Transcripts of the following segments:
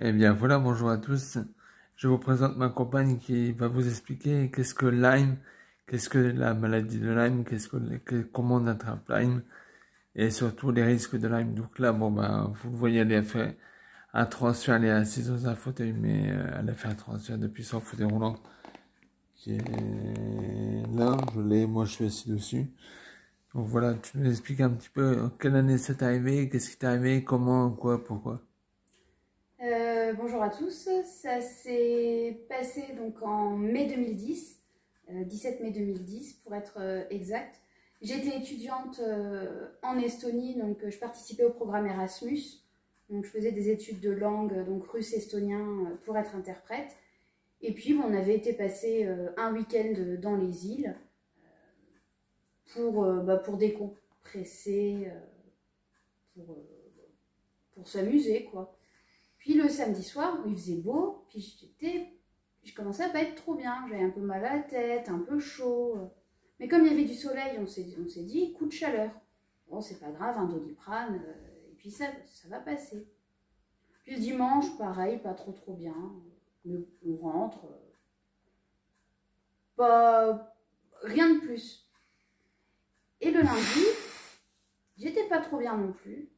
Eh bien voilà, bonjour à tous. Je vous présente ma compagne qui va vous expliquer qu'est-ce que Lyme, qu'est-ce que la maladie de Lyme, comment on attrape Lyme et surtout les risques de Lyme. Donc là, bon vous le voyez, elle a fait un transfert, elle est assise dans un fauteuil, mais elle a fait un transfert depuis son fauteuil roulant qui est là. Je l'ai, moi je suis assis dessus. Donc voilà, tu nous expliques un petit peu quelle année c'est arrivé, qu'est-ce qui t'est arrivé, comment, quoi, pourquoi. Bonjour à tous, ça s'est passé donc en mai 2010, 17 mai 2010 pour être exact. J'étais étudiante en Estonie, donc je participais au programme Erasmus. Donc je faisais des études de langue, donc russe-estonien pour être interprète. Et puis on avait été passer un week-end dans les îles pour décompresser, pour, pour s'amuser quoi. Puis le samedi soir, où il faisait beau, puis je commençais à pas être trop bien. J'avais un peu mal à la tête, un peu chaud. Mais comme il y avait du soleil, on s'est dit, coup de chaleur. Bon, c'est pas grave, un Doliprane, et puis ça va passer. Puis le dimanche, pareil, pas trop bien. On rentre, pas rien de plus. Et le lundi, j'étais pas trop bien non plus.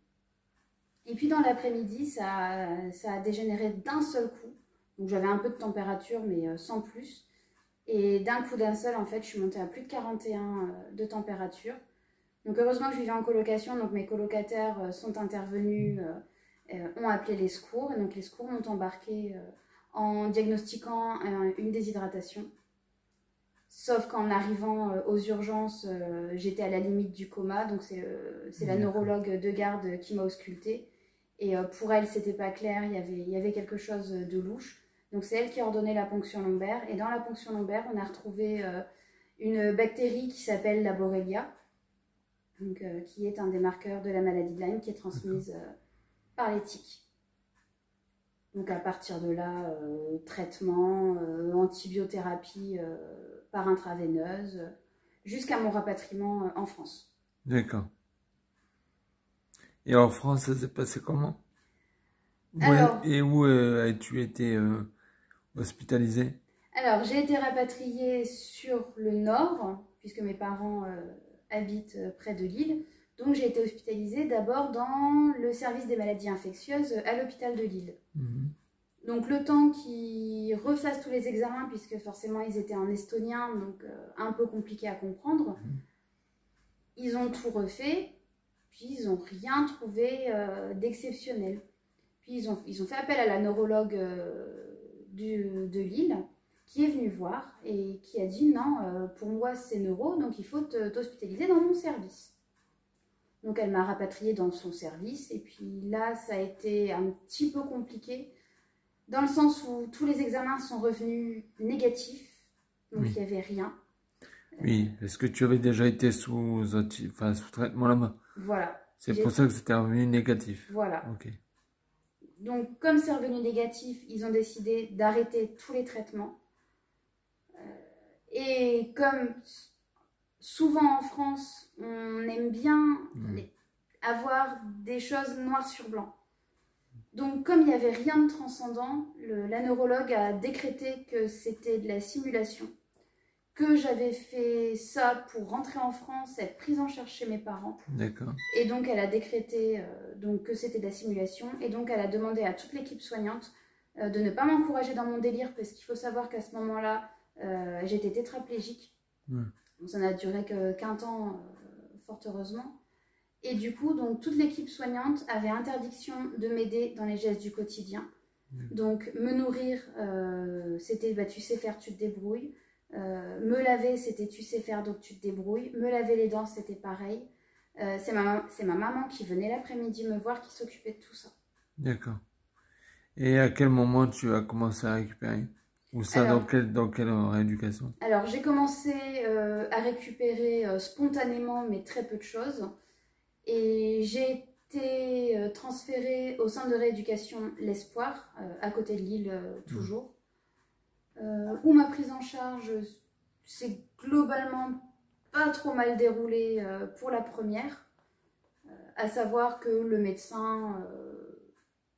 Et puis dans l'après-midi, ça a dégénéré d'un seul coup. Donc j'avais un peu de température, mais sans plus. Et d'un coup d'un seul, en fait, je suis montée à plus de 41 de température. Donc heureusement que je vivais en colocation, donc mes colocataires sont intervenus, ont appelé les secours. Et donc les secours m'ont embarqué en diagnostiquant une déshydratation. Sauf qu'en arrivant aux urgences, j'étais à la limite du coma. Donc c'est la neurologue de garde qui m'a auscultée. Et pour elle, c'était pas clair, il y avait quelque chose de louche. Donc c'est elle qui a ordonné la ponction lombaire. Et dans la ponction lombaire, on a retrouvé une bactérie qui s'appelle la Borrelia, donc, qui est un des marqueurs de la maladie de Lyme, qui est transmise par les tiques. Donc à partir de là, traitement, antibiothérapie par intraveineuse, jusqu'à mon rapatriement en France. D'accord. Et en France, ça s'est passé comment? Alors, Et où as-tu été hospitalisé? Alors, j'ai été rapatriée sur le nord, puisque mes parents habitent près de Lille. Donc, j'ai été hospitalisée d'abord dans le service des maladies infectieuses à l'hôpital de Lille. Donc, le temps qu'ils refassent tous les examens, puisque forcément, ils étaient en estonien, donc un peu compliqué à comprendre, ils ont tout refait, puis ils n'ont rien trouvé d'exceptionnel. Puis, ils ont fait appel à la neurologue de Lille, qui est venu voir et qui a dit non, pour moi c'est neuro, donc il faut t'hospitaliser dans mon service. Donc elle m'a rapatriée dans son service et puis là ça a été un petit peu compliqué dans le sens où tous les examens sont revenus négatifs, donc il n'y avait rien. Oui, est-ce que tu avais déjà été sous traitement là-bas? Voilà. C'est pour ça que c'était revenu négatif. Voilà. Ok. Donc comme c'est revenu négatif, ils ont décidé d'arrêter tous les traitements. Et comme souvent en France, on aime bien avoir des choses noir sur blanc. Donc comme il n'y avait rien de transcendant, la neurologue a décrété que c'était de la simulation, que j'avais fait ça pour rentrer en France, être prise en charge chez mes parents. D'accord. Et donc elle a décrété donc, que c'était de la simulation, et donc elle a demandé à toute l'équipe soignante de ne pas m'encourager dans mon délire, parce qu'il faut savoir qu'à ce moment-là, j'étais tétraplégique. Donc, ça n'a duré qu'un temps, fort heureusement. Et du coup, donc, toute l'équipe soignante avait interdiction de m'aider dans les gestes du quotidien. Donc, me nourrir, c'était tu sais faire, tu te débrouilles. Me laver, c'était tu sais faire, donc tu te débrouilles. Me laver les dents, c'était pareil. C'est ma maman qui venait l'après-midi me voir, qui s'occupait de tout ça. D'accord. Et à quel moment tu as commencé à récupérer? Ou ça, alors, dans quelle rééducation? Alors, j'ai commencé à récupérer spontanément, mais très peu de choses. Et j'ai été transférée au centre de rééducation L'Espoir, à côté de Lille, toujours, où ma prise en charge s'est globalement pas trop mal déroulée pour la première, à savoir que le médecin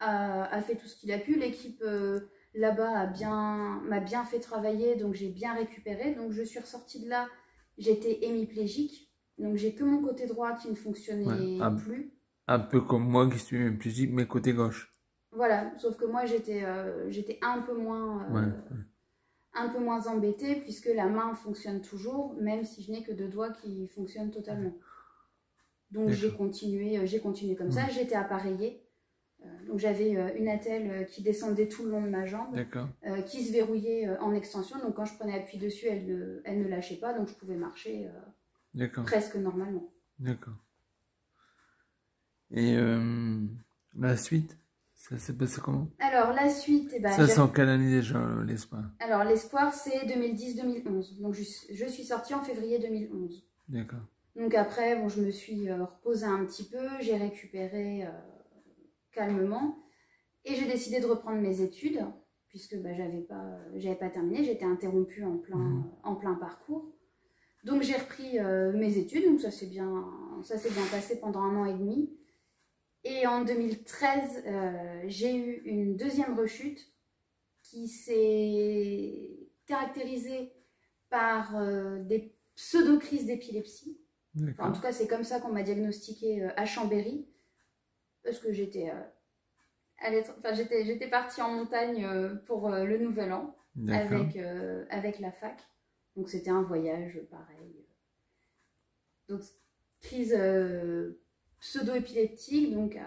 a fait tout ce qu'il a pu. L'équipe là-bas m'a bien fait travailler, donc j'ai bien récupéré. Donc je suis ressortie de là, j'étais hémiplégique, donc j'ai que mon côté droit qui ne fonctionnait plus. Un peu comme moi qui suis hémiplégique, mais côté gauche. Voilà, sauf que moi j'étais un peu moins embêtée puisque la main fonctionne toujours, même si je n'ai que 2 doigts qui fonctionnent totalement. Donc j'ai continué comme ça, j'étais appareillée. Donc j'avais une attelle qui descendait tout le long de ma jambe, qui se verrouillait en extension. Donc quand je prenais appui dessus, elle ne lâchait pas, donc je pouvais marcher presque normalement. D'accord. Et la suite, ça s'est passé comment? Alors la suite, ça c'est en quelle année déjà l'espoir? Alors l'espoir c'est 2010-2011. Donc je suis sortie en février 2011. D'accord. Donc après, bon, je me suis reposée un petit peu, j'ai récupéré calmement et j'ai décidé de reprendre mes études puisque j'avais pas terminé, j'étais interrompue en plein parcours. Donc j'ai repris mes études, donc ça s'est bien passé pendant 1 an et demi. Et en 2013, j'ai eu une deuxième rechute qui s'est caractérisée par des pseudo-crises d'épilepsie. Enfin, en tout cas, c'est comme ça qu'on m'a diagnostiqué à Chambéry, parce que j'étais partie en montagne pour le Nouvel An avec la fac. Donc c'était un voyage pareil. Donc crise pseudo-épileptique, donc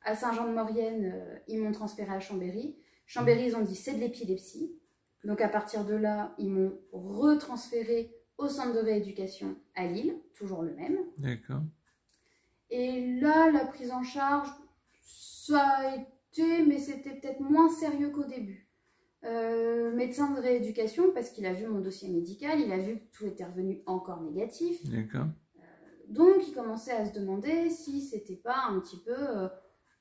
à Saint-Jean-de-Maurienne, ils m'ont transféré à Chambéry. Chambéry, ils ont dit c'est de l'épilepsie. Donc à partir de là, ils m'ont retransféré au centre de rééducation à Lille, toujours le même. D'accord. Et là, la prise en charge, ça a été, mais c'était peut-être moins sérieux qu'au début. Médecin de rééducation, parce qu'il a vu mon dossier médical, il a vu que tout était revenu encore négatif. D'accord. Donc, il commençait à se demander si c'était pas un petit peu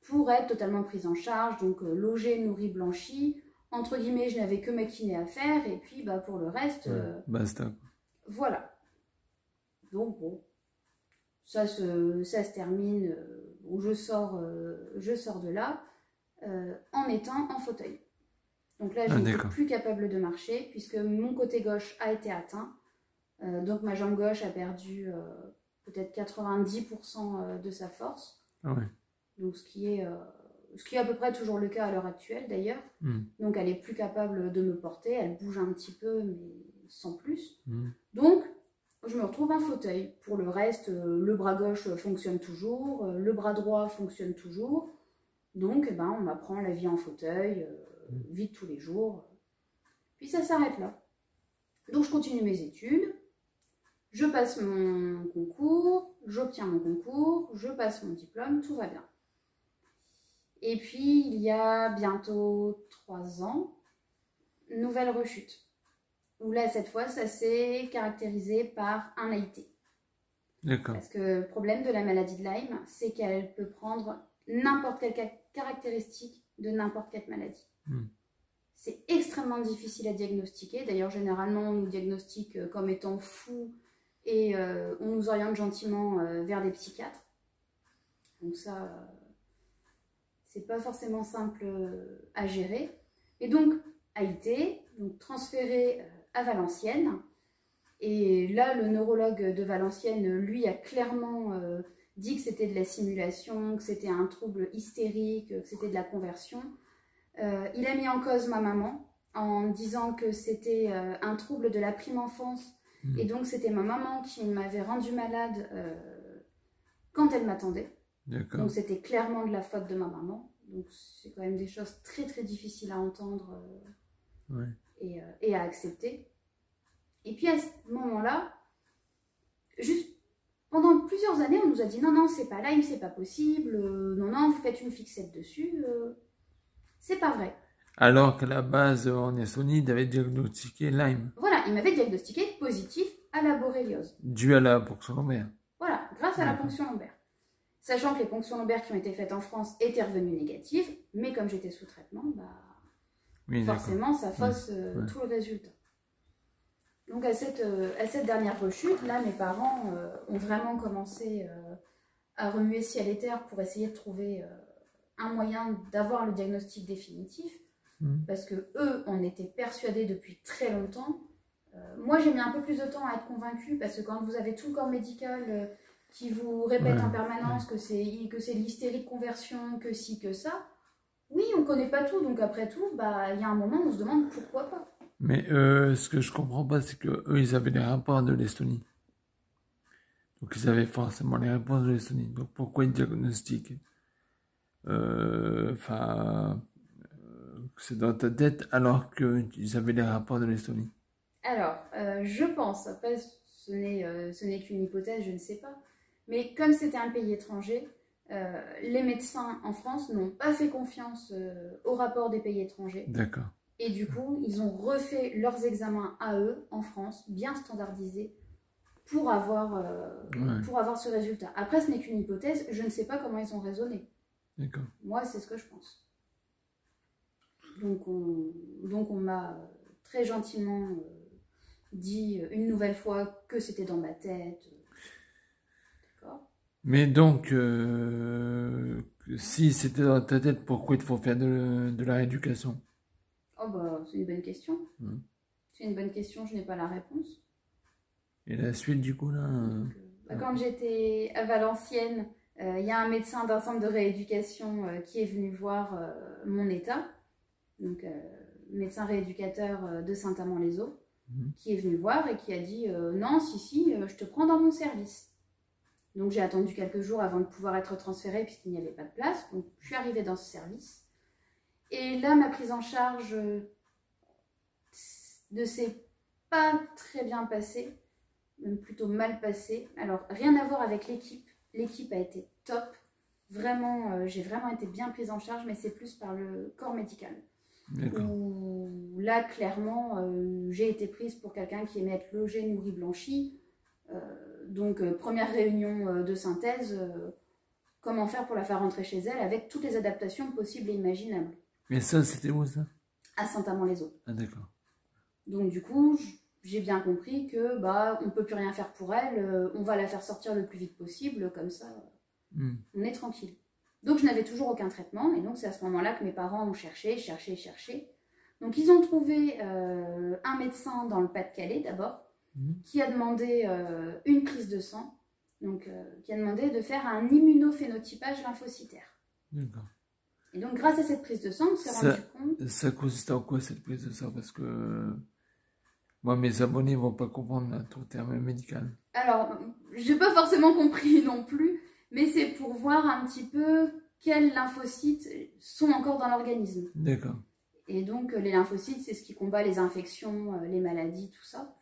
pour être totalement prise en charge, donc logé, nourri, blanchi. Entre guillemets, je n'avais que ma kiné à faire, et puis pour le reste... basta. Voilà. Donc, bon, ça se termine, je sors de là en étant en fauteuil. Donc là, je n'étais plus capable de marcher puisque mon côté gauche a été atteint. Donc ma jambe gauche a perdu peut-être 90% de sa force. Ah ouais. Donc ce qui est à peu près toujours le cas à l'heure actuelle d'ailleurs. Donc elle est plus capable de me porter, elle bouge un petit peu mais sans plus. Donc je me retrouve en fauteuil. Pour le reste, le bras gauche fonctionne toujours, le bras droit fonctionne toujours. Donc on m'apprend la vie en fauteuil, vie de tous les jours. Puis ça s'arrête là. Donc je continue mes études, je passe mon concours, j'obtiens mon concours, je passe mon diplôme, tout va bien. Et puis il y a bientôt 3 ans, nouvelle rechute. Où là, cette fois, ça s'est caractérisé par un AIT. D'accord. Parce que le problème de la maladie de Lyme, c'est qu'elle peut prendre n'importe quelle caractéristique de n'importe quelle maladie. C'est extrêmement difficile à diagnostiquer. D'ailleurs, généralement, on nous diagnostique comme étant fou et on nous oriente gentiment vers des psychiatres. Donc ça, c'est pas forcément simple à gérer. Et donc, AIT, donc transféré à Valenciennes. Et là, le neurologue de Valenciennes, lui, a clairement dit que c'était de la simulation, que c'était un trouble hystérique, que c'était de la conversion. Il a mis en cause ma maman en disant que c'était un trouble de la prime enfance. Et donc, c'était ma maman qui m'avait rendu malade quand elle m'attendait. Donc, c'était clairement de la faute de ma maman. Donc, c'est quand même des choses très, très difficiles à entendre et à accepter. Et puis, à ce moment-là, juste pendant plusieurs années, on nous a dit non, non, c'est pas Lyme, c'est pas possible. Non, non, vous faites une fixette dessus. C'est pas vrai. Alors qu'à la base, en Estonie, il avait diagnostiqué Lyme. Voilà, il m'avait diagnostiqué positif à la borréliose. Dû à la ponction lombaire. Voilà, grâce à la ponction lombaire. Sachant que les ponctions lombaires qui ont été faites en France étaient revenues négatives, mais comme j'étais sous traitement, forcément, ça fausse tout le résultat. Donc à cette dernière rechute, là, mes parents ont vraiment commencé à remuer ciel et terre pour essayer de trouver un moyen d'avoir le diagnostic définitif, parce que eux, on était persuadés depuis très longtemps. Moi, j'ai mis un peu plus de temps à être convaincue, parce que quand vous avez tout le corps médical qui vous répète en permanence que c'est l'hystérie de conversion, que ci, que ça, oui, on ne connaît pas tout, donc après tout, il y a un moment où on se demande pourquoi pas. Mais ce que je comprends pas, c'est que eux, ils avaient les rapports de l'Estonie. Donc ils avaient forcément les réponses de l'Estonie. Donc pourquoi ils diagnostiquent c'est dans ta tête alors qu'ils avaient les rapports de l'Estonie? Alors, je pense, après ce n'est qu'une hypothèse, je ne sais pas, mais comme c'était un pays étranger, les médecins en France n'ont pas fait confiance au rapport des pays étrangers. D'accord. Et du coup, ils ont refait leurs examens à eux, en France, bien standardisés, pour avoir ce résultat. Après, ce n'est qu'une hypothèse, je ne sais pas comment ils ont raisonné. D'accord. Moi, c'est ce que je pense. Donc on m'a très gentiment dit une nouvelle fois que c'était dans ma tête. D'accord. Mais donc, si c'était dans ta tête, pourquoi il faut faire de la rééducation? Oh c'est une bonne question. C'est une bonne question, je n'ai pas la réponse. Et la suite du coup là Quand j'étais à Valenciennes, il y a un médecin d'un centre de rééducation qui est venu voir mon état. Donc médecin rééducateur de Saint-Amand-les-Eaux, qui est venu voir et qui a dit non, si, je te prends dans mon service. Donc j'ai attendu quelques jours avant de pouvoir être transférée puisqu'il n'y avait pas de place. Donc je suis arrivée dans ce service. Et là, ma prise en charge ne s'est pas très bien passée, même plutôt mal passée. Alors rien à voir avec l'équipe. L'équipe a été top. Vraiment, j'ai vraiment été bien prise en charge, mais c'est plus par le corps médical. Où là, clairement, j'ai été prise pour quelqu'un qui aimait être logé, nourri, blanchi. Donc, première réunion de synthèse, comment faire pour la faire rentrer chez elle avec toutes les adaptations possibles et imaginables. Mais ça, c'était où ça? À Saint-Amand-les-Eaux. Ah d'accord. Donc du coup, j'ai bien compris que on peut plus rien faire pour elle, on va la faire sortir le plus vite possible, comme ça, on est tranquille. Donc je n'avais toujours aucun traitement, et donc c'est à ce moment-là que mes parents ont cherché. Donc ils ont trouvé un médecin dans le Pas-de-Calais d'abord, qui a demandé une prise de sang, donc qui a demandé de faire un immunophénotypage lymphocytaire. D'accord. Et donc grâce à cette prise de sang, on s'est rendu compte... Ça consiste en quoi cette prise de sang? Parce que moi, mes abonnés ne vont pas comprendre ton terme médical. Alors, j'ai pas forcément compris non plus, mais c'est pour voir un petit peu quels lymphocytes sont encore dans l'organisme. D'accord. Et donc, les lymphocytes, c'est ce qui combat les infections, les maladies, tout ça.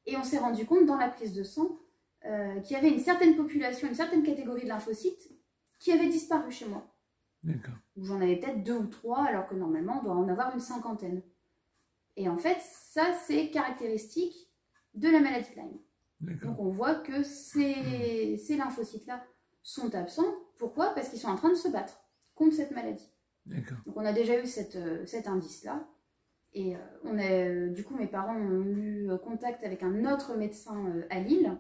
Et on s'est rendu compte dans la prise de sang qu'il y avait une certaine population, une certaine catégorie de lymphocytes qui avait disparu chez moi. D'accord. Où j'en avais peut-être 2 ou 3, alors que normalement, on doit en avoir une 50aine. Et en fait, ça, c'est caractéristique de la maladie de Lyme. Donc on voit que ces lymphocytes-là sont absents. Pourquoi? Parce qu'ils sont en train de se battre contre cette maladie. Donc on a déjà eu cet indice-là. Et du coup, mes parents ont eu contact avec un autre médecin à Lille,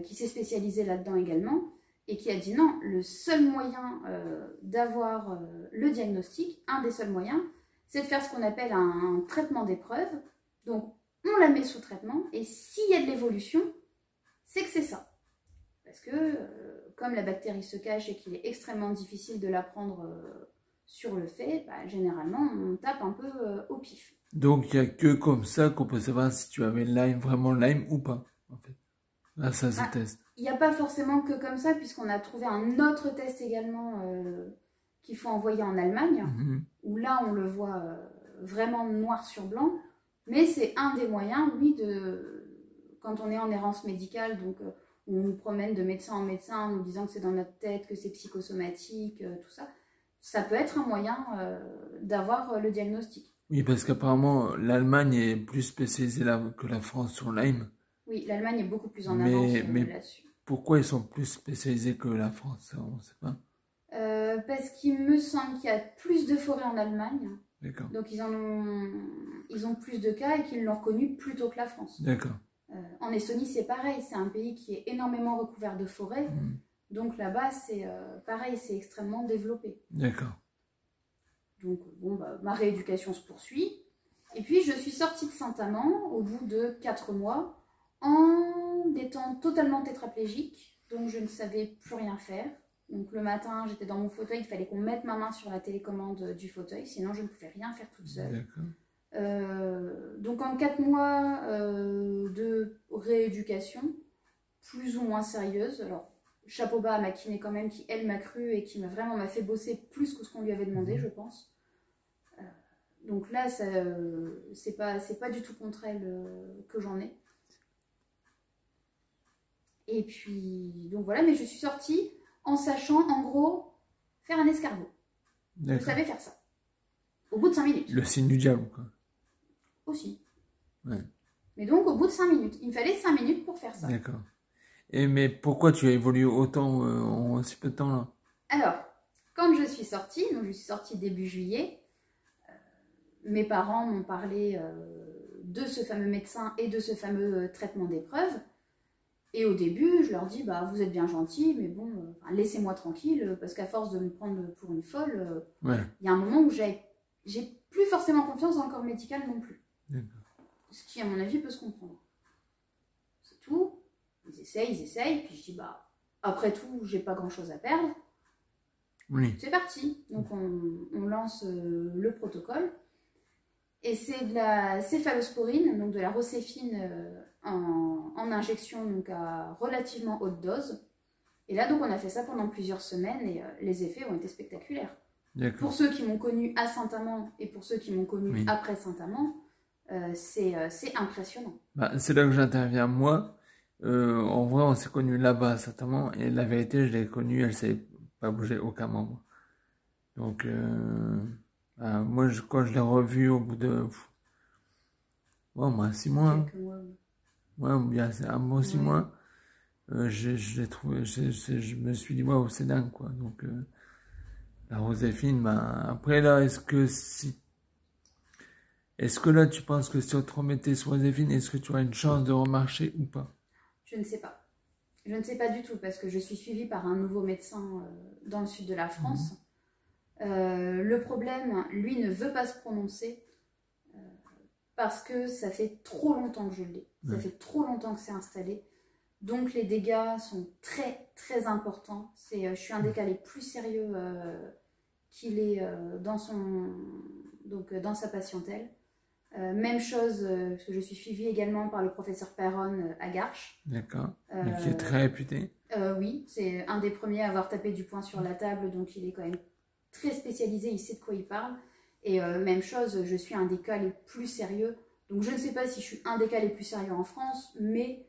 qui s'est spécialisé là-dedans également, et qui a dit non, le seul moyen d'avoir le diagnostic, un des seuls moyens, c'est de faire ce qu'on appelle un traitement d'épreuve. Donc, on la met sous traitement, et s'il y a de l'évolution, c'est que c'est ça. Parce que, comme la bactérie se cache et qu'il est extrêmement difficile de la prendre sur le fait, généralement, on tape un peu au pif. Donc, il n'y a que comme ça qu'on peut savoir si tu avais Lyme, vraiment Lyme ou pas, en fait. Là, ça se teste. Il n'y a pas forcément que comme ça, puisqu'on a trouvé un autre test également qu'il faut envoyer en Allemagne, où là, on le voit vraiment noir sur blanc. Mais c'est un des moyens, oui, quand on est en errance médicale, donc on nous promène de médecin en médecin en nous disant que c'est dans notre tête, que c'est psychosomatique, tout ça. Ça peut être un moyen d'avoir le diagnostic. Oui, parce qu'apparemment, l'Allemagne est plus spécialisée que la France sur Lyme. Oui, l'Allemagne est beaucoup plus en avance là-dessus. Pourquoi ils sont plus spécialisés que la France? On ne sait pas. Parce qu'il me semble qu'il y a plus de forêts en Allemagne. D'accord. Donc ils ont plus de cas et qu'ils l'ont reconnu plus tôt que la France. D'accord. En Estonie, c'est pareil. C'est un pays qui est énormément recouvert de forêts. Donc là-bas, c'est pareil, c'est extrêmement développé. D'accord. Donc bon, bah, ma rééducation se poursuit. Et puis je suis sortie de Saint-Amand au bout de 4 mois en étant totalement tétraplégique. Donc je ne savais plus rien faire. Donc le matin, j'étais dans mon fauteuil, il fallait qu'on mette ma main sur la télécommande du fauteuil, sinon je ne pouvais rien faire toute seule. Donc en 4 mois de rééducation, plus ou moins sérieuse, alors chapeau bas à ma kiné quand même, qui elle m'a cru et qui m'a fait bosser plus que ce qu'on lui avait demandé, je pense. Donc là, c'est pas du tout contre elle que j'en ai. Et puis, donc voilà, mais je suis sortie en sachant, en gros, faire un escargot. Je savais faire ça. Au bout de 5 minutes. Le signe du diable, quoi. Aussi. Ouais. Mais donc, au bout de 5 minutes. Il me fallait 5 minutes pour faire ça. D'accord. Mais pourquoi tu as évolué autant en si peu de temps, là? Alors, quand je suis sortie, donc je suis sortie début juillet, mes parents m'ont parlé de ce fameux médecin et de ce fameux traitement d'épreuve. Et au début, je leur dis, bah, vous êtes bien gentils, mais bon, laissez-moi tranquille, parce qu'à force de me prendre pour une folle, y a un moment où j'ai plus forcément confiance dans le corps médical non plus. Ce qui, à mon avis, peut se comprendre. C'est tout. Ils essayent, puis je dis, bah, après tout, j'ai pas grand-chose à perdre. Oui. C'est parti. Donc, on lance le protocole. Et c'est de la céphalosporine, donc de la roséphine en injection, donc à relativement haute dose. Et là, donc, on a fait ça pendant plusieurs semaines et les effets ont été spectaculaires. Pour ceux qui m'ont connu à Saint-Amand et pour ceux qui m'ont connu après Saint-Amand, c'est impressionnant. Bah, c'est là que j'interviens, moi. En vrai, on s'est connus là-bas à Saint-Amand et la vérité, je l'ai connue, elle ne savait pas bouger aucun membre. Donc, moi, quand je l'ai revue au bout de... moi, 6 mois. Ouais, bien, c'est un bon 6 mois. Je l'ai trouvé, je me suis dit, waouh, c'est dingue, quoi. Donc, la roséphine, bah, après, là, est-ce que là, tu penses que si on te remettait sur roséphine, est-ce que tu aurais une chance de remarcher ou pas? Je ne sais pas. Je ne sais pas du tout, parce que je suis suivie par un nouveau médecin dans le sud de la France. Le problème, lui, ne veut pas se prononcer parce que ça fait trop longtemps que je l'ai. Ça fait trop longtemps que c'est installé. Donc les dégâts sont très très importants. Je suis un des cas les plus sérieux qu'il est dans sa patientèle. Même chose, parce que je suis suivie également par le professeur Perron à Garches. D'accord, qui est très réputé. Oui, c'est un des premiers à avoir tapé du poing sur la table, donc il est quand même très spécialisé, il sait de quoi il parle. Et même chose, je suis un des cas les plus sérieux. Donc je ne sais pas si je suis un des cas les plus sérieux en France, mais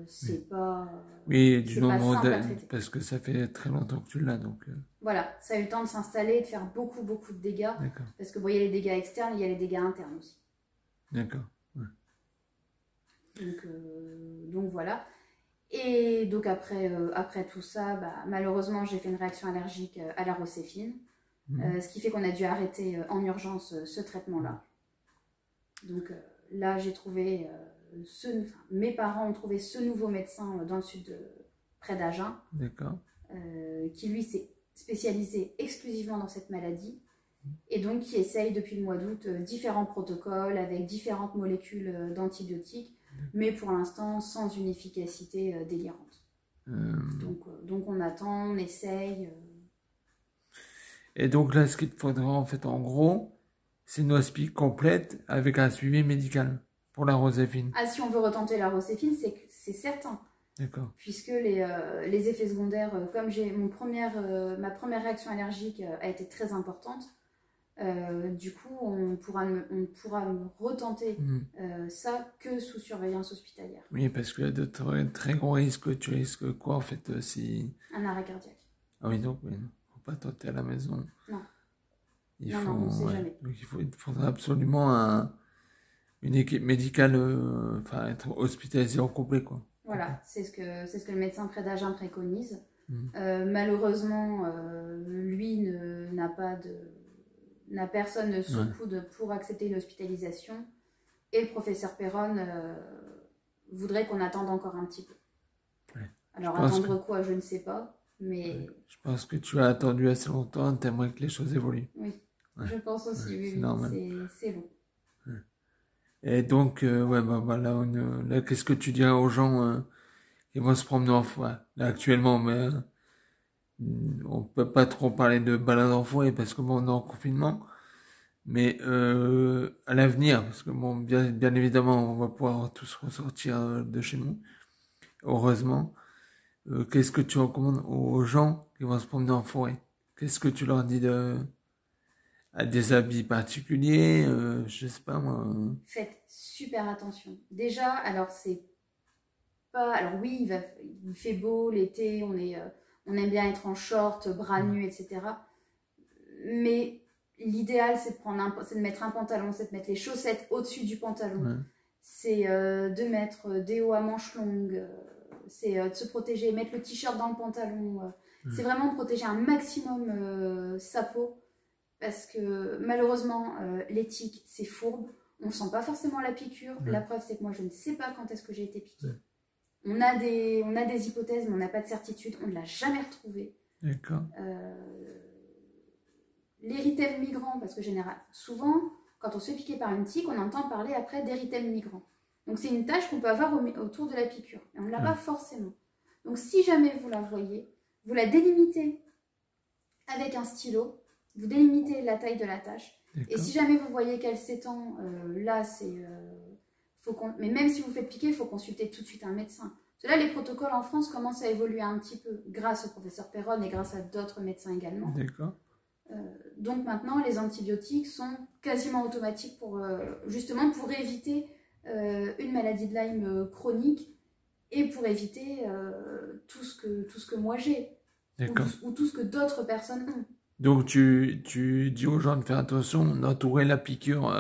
c'est pas... Oui, du nombre parce que ça fait très longtemps que tu l'as, donc... Voilà, ça a eu le temps de s'installer, de faire beaucoup de dégâts. Parce que bon, il y a les dégâts externes, il y a les dégâts internes aussi. D'accord. Ouais. Donc voilà. Et donc après tout ça, bah, malheureusement, j'ai fait une réaction allergique à la roséphine. Ce qui fait qu'on a dû arrêter en urgence ce traitement-là. Donc là, j'ai trouvé... mes parents ont trouvé ce nouveau médecin dans le sud, près d'Agen. D'accord. Qui lui s'est spécialisé exclusivement dans cette maladie. Et donc qui essaye depuis le mois d'août différents protocoles avec différentes molécules d'antibiotiques, mais pour l'instant sans une efficacité délirante. Donc on attend, on essaye. Et donc là, ce qu'il te faudra en fait, en gros, c'est une hospice complète avec un suivi médical pour la roséphine. Ah, si on veut retenter la roséphine, c'est certain. D'accord. Puisque les effets secondaires, comme ma première réaction allergique a été très importante, du coup, on pourra me retenter ça que sous surveillance hospitalière. Oui, parce qu'il y a de très gros risques. Tu risques quoi, en fait, si... Un arrêt cardiaque. Ah oui, donc, il ne faut pas tenter à la maison. Non. Non, on ne sait jamais. Donc, il faudra absolument une équipe médicale, être hospitalisée en complet, quoi. Voilà, c'est ce que le médecin près d'Agen préconise. Malheureusement, lui n'a personne sous le coude pour accepter une hospitalisation. Et le professeur Perron voudrait qu'on attende encore un petit peu. Alors attendre quoi, je ne sais pas, mais... Je pense que tu as attendu assez longtemps, tu aimerais que les choses évoluent. Oui, je pense aussi, C'est oui, normal. c'est long. Et donc, ouais, bah, là, qu'est-ce que tu dirais aux gens qui vont se promener en forêt? Là, actuellement, mais on peut pas trop parler de balade en forêt parce que bon, on est en confinement. Mais à l'avenir, parce que bon, bien évidemment, on va pouvoir tous ressortir de chez nous, heureusement. Qu'est-ce que tu recommandes aux gens qui vont se promener en forêt? Qu'est-ce que tu leur dis à des habits particuliers, je sais pas moi. Faites super attention. Déjà, alors c'est pas... Alors oui, il fait beau l'été, on aime bien être en short, bras nus, etc. Mais l'idéal, c'est de mettre un pantalon, c'est de mettre les chaussettes au-dessus du pantalon. Ouais. C'est de mettre des hauts à manches longues. C'est de se protéger, mettre le t-shirt dans le pantalon. C'est vraiment de protéger un maximum sa peau. Parce que malheureusement, les tiques, c'est fourbe. On ne sent pas forcément la piqûre. La preuve, c'est que moi, je ne sais pas quand est-ce que j'ai été piquée. On a des hypothèses, mais on n'a pas de certitude. On ne l'a jamais retrouvée. D'accord. L'érythème migrant, parce que souvent, quand on se fait piquer par une tique, on entend parler après d'érythème migrant. Donc c'est une tache qu'on peut avoir autour de la piqûre. Et on ne l'a pas forcément. Donc si jamais vous la voyez, vous la délimitez avec un stylo, vous délimitez la taille de la tache. Et si jamais vous voyez qu'elle s'étend, là c'est... mais même si vous faites piquer, il faut consulter tout de suite un médecin. Parce que là, les protocoles en France commencent à évoluer un petit peu, grâce au professeur Perron et grâce à d'autres médecins également. D'accord. Donc maintenant, les antibiotiques sont quasiment automatiques justement pour éviter une maladie de Lyme chronique et pour éviter tout ce que moi j'ai ou tout ce que d'autres personnes ont. Donc tu dis aux gens de faire attention, d'entourer la piqûre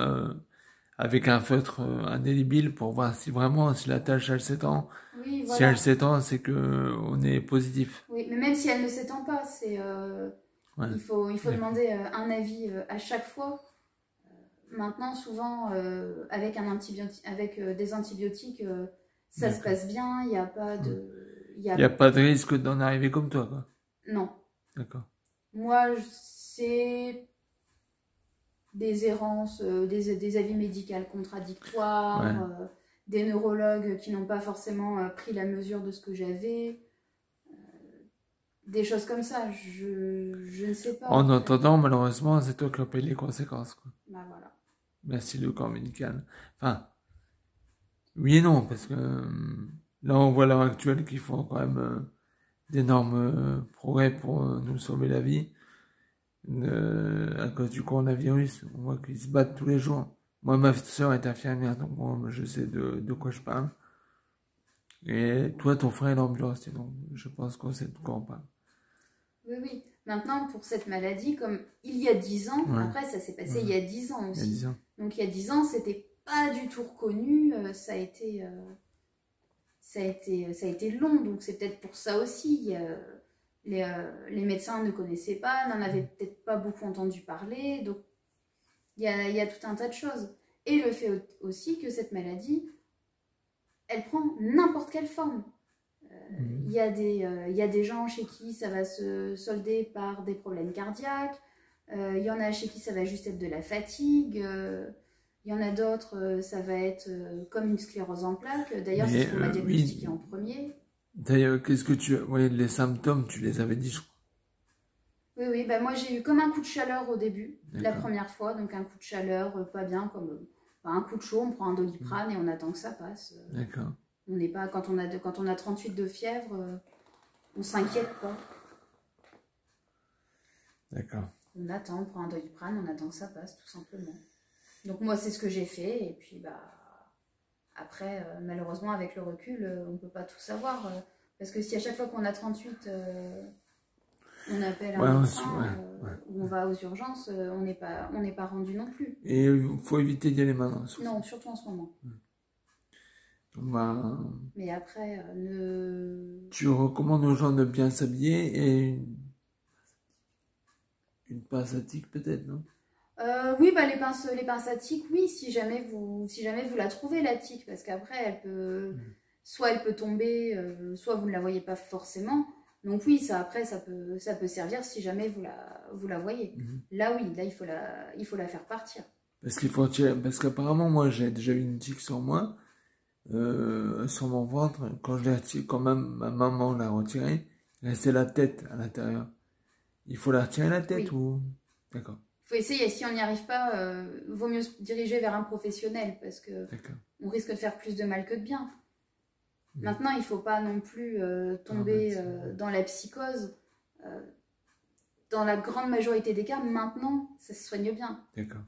avec un feutre indélébile pour voir si vraiment si la tache elle s'étend. Oui, voilà. Si elle s'étend, c'est que on est positif. Oui, mais même si elle ne s'étend pas, il faut demander un avis à chaque fois. Maintenant, souvent, avec des antibiotiques, ça se passe bien, il n'y a pas de... Il n'y a pas de risque d'en arriver comme toi, quoi. Non. D'accord. Moi, c'est des errances, des avis médicaux contradictoires, des neurologues qui n'ont pas forcément pris la mesure de ce que j'avais. Des choses comme ça, je ne sais pas. En entendant, malheureusement, c'est toi qui as payé les conséquences, quoi. Bah voilà. Merci le corps médical. Enfin, oui et non, parce que là, on voit à l'heure actuelle qu'ils font quand même d'énormes progrès pour nous sauver la vie. À cause du coronavirus, on voit qu'ils se battent tous les jours. Moi, ma soeur est infirmière, donc moi, je sais de quoi je parle. Et toi, ton frère est ambulancier, donc je pense qu'on sait de quoi on parle. Oui, oui. Maintenant, pour cette maladie, comme il y a 10 ans, après ça s'est passé il y a 10 ans aussi. Il y a 10 ans. Donc il y a 10 ans, c'était pas du tout reconnu, ça a été long, donc c'est peut-être pour ça aussi. Les médecins ne connaissaient pas, n'en avaient peut-être pas beaucoup entendu parler, donc il y a tout un tas de choses. Et le fait aussi que cette maladie, elle prend n'importe quelle forme. Il y a des gens chez qui ça va se solder par des problèmes cardiaques, il y en a chez qui ça va juste être de la fatigue, il y en a d'autres, ça va être comme une sclérose en plaques. D'ailleurs, c'est ce qu'on m'a diagnostiqué en premier. D'ailleurs, qu'est-ce que tu voyais les symptômes, tu les avais dit, je crois. Oui, oui, bah moi j'ai eu comme un coup de chaleur au début, la première fois, donc un coup de chaleur, pas bien, comme un coup de chaud, on prend un Doliprane et on attend que ça passe. D'accord. On n'est pas, quand on a 38 de fièvre, on s'inquiète pas. D'accord. On attend, on prend un Doliprane, on attend que ça passe, tout simplement. Donc moi, c'est ce que j'ai fait, et puis après, malheureusement, avec le recul, on ne peut pas tout savoir. Parce que si à chaque fois qu'on a 38, on appelle un médecin, ou on va aux urgences, on n'est pas rendu non plus. Et il faut éviter d'y aller maintenant. Non, surtout en ce moment. Bah, mais après, tu recommandes aux gens de bien s'habiller et une pince à tique peut-être, non? Oui, bah les pinces à tique, oui, si jamais vous la trouvez, la tique, parce qu'après, soit elle peut tomber, soit vous ne la voyez pas forcément. Donc oui, ça après, ça peut servir si jamais vous la voyez. Là oui, là il faut la faire partir. Parce qu'il faut tirer, parce qu'apparemment, moi, j'ai déjà eu une tique sur moi, sur mon ventre. Quand je l'ai retiré, quand même, ma maman l'a retiré, il restait la tête à l'intérieur. Il faut la retirer la tête ou... D'accord. Il faut essayer. Si on n'y arrive pas, vaut mieux se diriger vers un professionnel parce que on risque de faire plus de mal que de bien. Maintenant, il ne faut pas non plus tomber dans la psychose. Dans la grande majorité des cas, maintenant, ça se soigne bien. D'accord.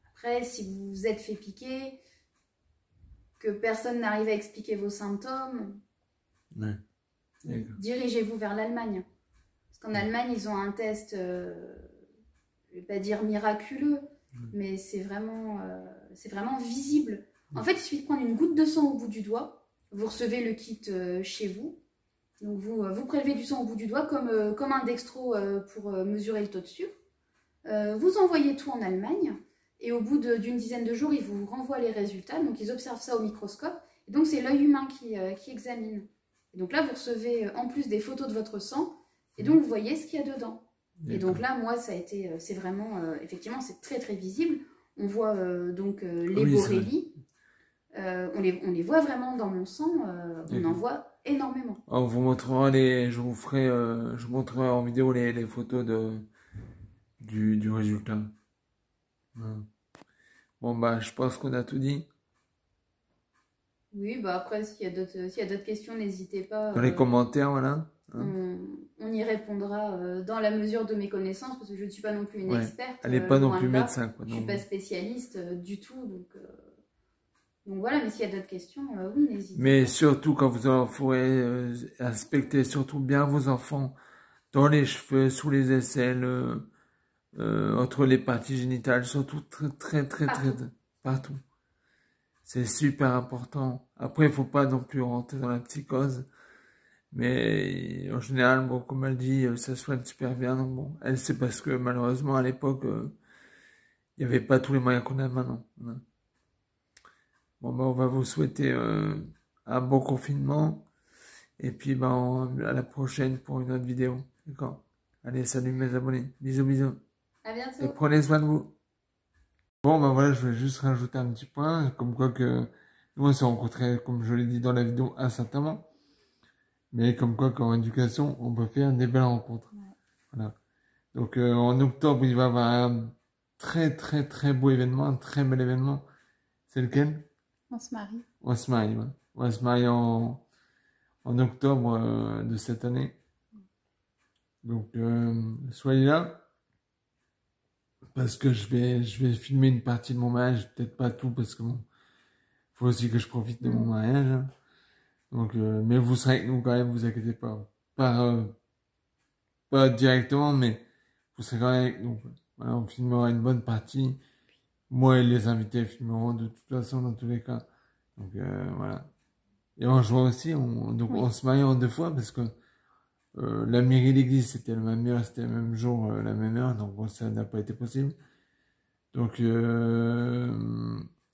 Après, si vous vous êtes fait piquer, que personne n'arrive à expliquer vos symptômes, dirigez-vous vers l'Allemagne. Parce qu'en Allemagne, ils ont un test, je ne vais pas dire miraculeux, mais c'est vraiment visible. En fait, il suffit de prendre une goutte de sang au bout du doigt. Vous recevez le kit chez vous. Donc, vous prélevez du sang au bout du doigt comme un dextro pour mesurer le taux de sucre. Vous envoyez tout en Allemagne. Et au bout d'une dizaine de jours, ils vous renvoient les résultats. Donc, ils observent ça au microscope. Et donc, c'est l'œil humain qui examine. Et donc là, vous recevez en plus des photos de votre sang. Et donc, vous voyez ce qu'il y a dedans. Et donc là, moi, ça a été... c'est vraiment... effectivement, c'est très, très visible. On voit donc les borrélies. On les voit vraiment dans mon sang. On en voit énormément. On vous montrera je vous montrerai en vidéo les photos du résultat. Bon, bah, je pense qu'on a tout dit. Oui, bah après, s'il y a d'autres questions, n'hésitez pas. Dans les commentaires, voilà. On y répondra dans la mesure de mes connaissances, parce que je ne suis pas non plus une experte. Elle n'est pas non plus médecin, quoi. Je ne suis pas spécialiste du tout, donc voilà, mais s'il y a d'autres questions, oui, n'hésitez pas. Mais surtout, quand vous ferez inspecter surtout bien vos enfants, dans les cheveux, sous les aisselles, entre les parties génitales, surtout très, partout. C'est super important. Après, il ne faut pas non plus rentrer dans la psychose. Mais en général, bon, comme elle dit, ça soigne super bien. Donc bon, elle, c'est parce que malheureusement, à l'époque, il n'y avait pas tous les moyens qu'on a maintenant. Voilà. Bon, bah, on va vous souhaiter un bon confinement. Et puis, bah, à la prochaine pour une autre vidéo. D'accord? Allez, salut mes abonnés. Bisous, bisous. À bientôt. Et prenez soin de vous. Bon, ben voilà, je vais juste rajouter un petit point, comme quoi que nous on s'est rencontrés, comme je l'ai dit dans la vidéo, instantanément. Mais comme quoi qu'en éducation, on peut faire des belles rencontres. Voilà. Donc en octobre, il va y avoir un très beau événement, un très bel événement. C'est lequel? On se marie. On se marie, ouais. On va se marier en octobre de cette année. Donc soyez là. Parce que je vais filmer une partie de mon mariage, peut-être pas tout, parce que bon, faut aussi que je profite de mon mariage. Hein. Donc, mais vous serez avec nous quand même, vous inquiétez pas. Pas directement, mais vous serez quand même avec nous. Voilà, on filmera une bonne partie. Moi et les invités filmeront de toute façon dans tous les cas. Donc voilà. Et on joue aussi, on se marie en 2 fois parce que la mairie et l'église c'était le même heure, c'était le même jour, la même heure, donc bon, ça n'a pas été possible. Donc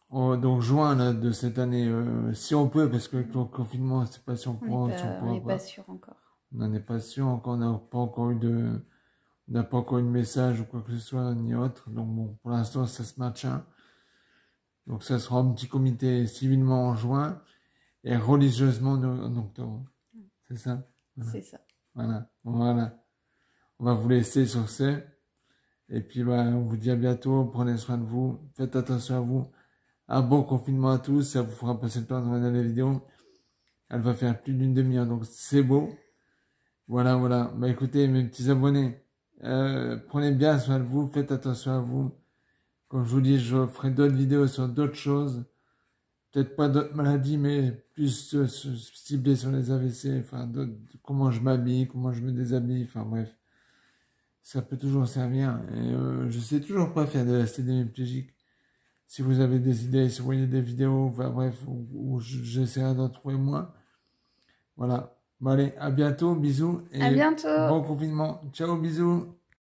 donc juin là, de cette année, si on peut, parce que le confinement, c'est pas si on pourra, on n'est pas sûr encore. On n'en est pas sûr encore, on n'a pas encore eu de message ou quoi que ce soit, ni autre. Donc bon, pour l'instant, ça se maintient. Donc ça sera un petit comité civilement en juin et religieusement en octobre. C'est ça? Voilà. C'est ça. Voilà. On va vous laisser sur ce. Et puis, bah, on vous dit à bientôt. Prenez soin de vous. Faites attention à vous. Un bon confinement à tous. Ça vous fera passer le temps de regarder la vidéo. Elle va faire plus d'une demi-heure. Donc, c'est beau. Voilà. Bah, écoutez, mes petits abonnés, prenez bien soin de vous. Faites attention à vous. Comme je vous dis, je ferai d'autres vidéos sur d'autres choses. Peut-être pas d'autres maladies, mais plus ciblées sur les AVC. Enfin, comment je m'habille, comment je me déshabille. Enfin, bref. Ça peut toujours servir. Et je sais toujours pas faire de la STD hémiplégique. Si vous avez des idées, si vous voyez des vidéos, enfin bref, où j'essaierai d'en trouver moins. Voilà. Bon allez, à bientôt, bisous. Et à bientôt. Bon confinement. Ciao, bisous.